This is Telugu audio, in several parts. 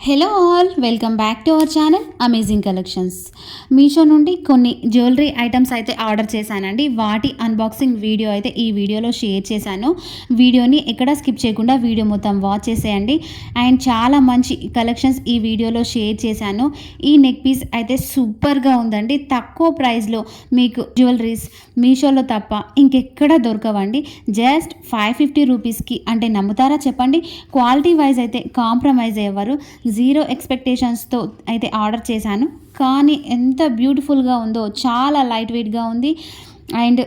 Hello all, welcome back to our channel amazing collections. Meesho నుండి కొన్ని జ్యువెలరీ ఐటమ్స్ అయితే ఆర్డర్ చేశానండి. వాటి అన్బాక్సింగ్ వీడియో అయితే ఈ వీడియోలో షేర్ చేశాను. వీడియోని ఎక్కడ స్కిప్ చేయకుండా వీడియో మొత్తం వాచ్ చేసేయండి. అండ్ చాలా మంచి కలెక్షన్స్ ఈ వీడియోలో షేర్ చేశాను. ఈ నెక్ పీస్ అయితే సూపర్గా ఉందండి. తక్కువ ప్రైస్లో మీకు జ్యువెలరీస్ మీషోలో తప్ప ఇంకెక్కడ దొరకవండి. జస్ట్ 550 రూపీస్కి, అంటే నమ్ముతారా చెప్పండి? క్వాలిటీ వైజ్ అయితే కాంప్రమైజ్ అయ్యేవారు. జీరో ఎక్స్పెక్టేషన్స్తో అయితే ఆర్డర్ చేశాను. కానీ ఎంత బ్యూటిఫుల్గా ఉందో, చాలా లైట్ వెయిట్గా ఉంది అండ్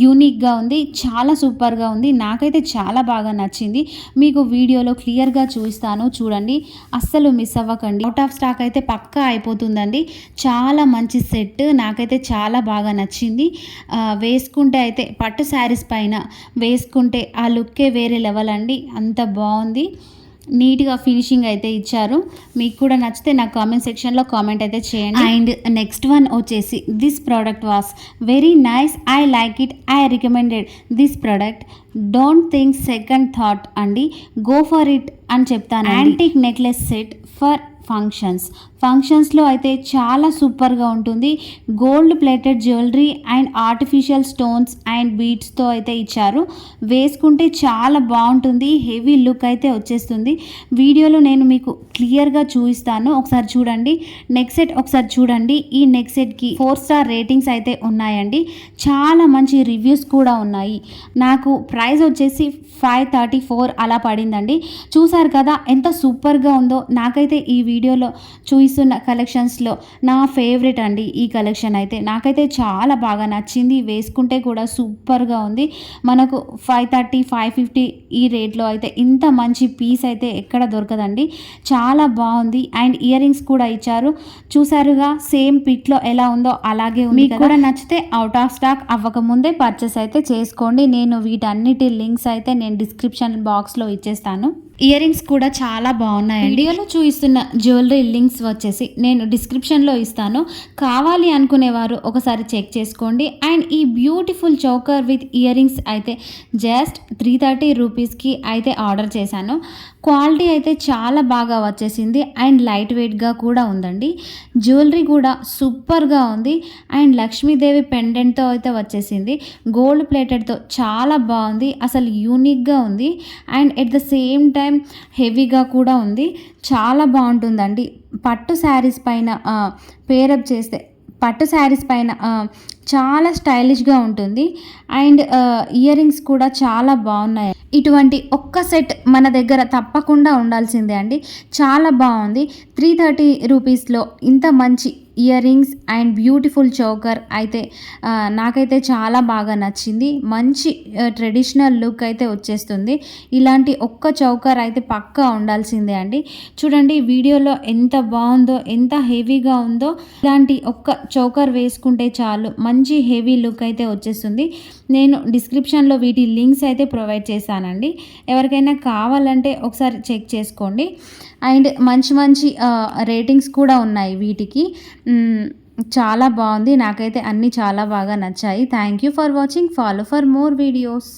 యూనిక్గా ఉంది. చాలా సూపర్గా ఉంది. నాకైతే చాలా బాగా నచ్చింది. మీకు వీడియోలో క్లియర్గా చూపిస్తాను, చూడండి, అస్సలు మిస్ అవ్వకండి. అవుట్ ఆఫ్ స్టాక్ అయితే పక్కా అయిపోతుందండి. చాలా మంచి సెట్, నాకైతే చాలా బాగా నచ్చింది. వేసుకుంటే అయితే పట్టు శారీస్ పైన వేసుకుంటే ఆ లుక్కే వేరే లెవెల్ అండి. అంత బాగుంది. నీట్గా ఫినిషింగ్ అయితే ఇచ్చారు. మీకు కూడా నచ్చితే నాకు కామెంట్ సెక్షన్లో కామెంట్ అయితే చేయండి. అండ్ నెక్స్ట్ వన్ వచ్చేసి this product was very nice, I like it, I recommended this product, don't think second thought అండి, గో ఫర్ ఇట్ అని చెప్తాను. యాంటిక్ నెక్లెస్ సెట్ ఫర్ ఫంక్షన్స్లో అయితే చాలా సూపర్గా ఉంటుంది. Gold plated jewellery and artificial stones and బీడ్స్తో అయితే ఇచ్చారు. వేసుకుంటే చాలా బాగుంటుంది. హెవీ లుక్ అయితే వచ్చేస్తుంది. వీడియోలో నేను మీకు క్లియర్గా చూపిస్తాను, ఒకసారి చూడండి. నెక్ సెట్ ఒకసారి చూడండి. ఈ నెక్ సెట్కి 4 స్టార్ రేటింగ్స్ అయితే ఉన్నాయండి. చాలా మంచి రివ్యూస్ కూడా ఉన్నాయి. నాకు ప్రైస్ వచ్చేసి 534 అలా పడిందండి. చూసారు కదా ఎంత సూపర్గా ఉందో. నాకైతే ఈ వీడియోలో చూపిస్తున్న కలెక్షన్స్లో నా ఫేవరెట్ అండి ఈ కలెక్షన్ అయితే. నాకైతే చాలా బాగా నచ్చింది. వేసుకుంటే కూడా సూపర్గా ఉంది. మనకు 530, 550 ఈ రేట్లో అయితే ఇంత మంచి పీస్ అయితే ఎక్కడ దొరకదండి. చాలా బాగుంది. అండ్ ఇయర్ రింగ్స్ కూడా ఇచ్చారు. చూసారుగా, సేమ్ పిక్లో ఎలా ఉందో అలాగే ఉంది. మీకు కూడా నచ్చితే అవుట్ ఆఫ్ స్టాక్ అవ్వకముందే పర్చేస్ అయితే చేసుకోండి. నేను వీటన్నిటి లింక్స్ అయితే నేను డిస్క్రిప్షన్ బాక్స్లో ఇచ్చేస్తాను. ఇయర్ రింగ్స్ కూడా చాలా బాగున్నాయండి. వీడియోలో చూపిస్తున్న జ్యువెలరీ లింక్స్ వచ్చేసి నేను డిస్క్రిప్షన్లో ఇస్తాను. కావాలి అనుకునేవారు ఒకసారి చెక్ చేసుకోండి. అండ్ ఈ beautiful choker with ear rings అయితే జస్ట్ 330 రూపీస్కి అయితే ఆర్డర్ చేశాను. క్వాలిటీ అయితే చాలా బాగా వచ్చేసింది అండ్ లైట్ వెయిట్గా కూడా ఉందండి. జ్యువెలరీ కూడా సూపర్గా ఉంది. అండ్ లక్ష్మీదేవి పెండెంట్తో అయితే వచ్చేసింది. గోల్డ్ ప్లేటెడ్తో చాలా బాగుంది. అసలు యూనిక్గా ఉంది. And at the same time హెవీగా కూడా ఉంది. చాలా బాగుంటుందండి. పట్టు శారీస్ పైన పేరప్ చేస్తే పట్టు శారీస్ పైన చాలా స్టైలిష్గా ఉంటుంది. అండ్ ఇయర్ రింగ్స్ కూడా చాలా బాగున్నాయి. ఇటువంటి ఒక్క సెట్ మన దగ్గర తప్పకుండా ఉండాల్సిందే అండి. చాలా బాగుంది. 330 రూపీస్లో ఇంత మంచి ear rings and beautiful choker అయితే నాకైతే చాలా బాగా నచ్చింది. మంచి ట్రెడిషనల్ లుక్ అయితే వచ్చేస్తుంది. ఇలాంటి ఒక్క చోకర్ అయితే పక్కా ఉండాల్సిందే అండి. చూడండి వీడియోలో ఎంత బాగుందో, ఎంత హెవీగా ఉందో. ఇలాంటి ఒక్క చోకర్ వేసుకుంటే చాలు, మంచి హెవీ లుక్ అయితే వచ్చేస్తుంది. నేను డిస్క్రిప్షన్లో వీటి లింక్స్ అయితే ప్రొవైడ్ చేశానండి. ఎవరికైనా కావాలంటే ఒకసారి చెక్ చేసుకోండి. అండ్ మంచి మంచి రేటింగ్స్ కూడా ఉన్నాయి వీటికి. చాలా బాగుంది. నాకైతే అన్నీ చాలా బాగా నచ్చాయి. Thank you for watching. Follow for more videos.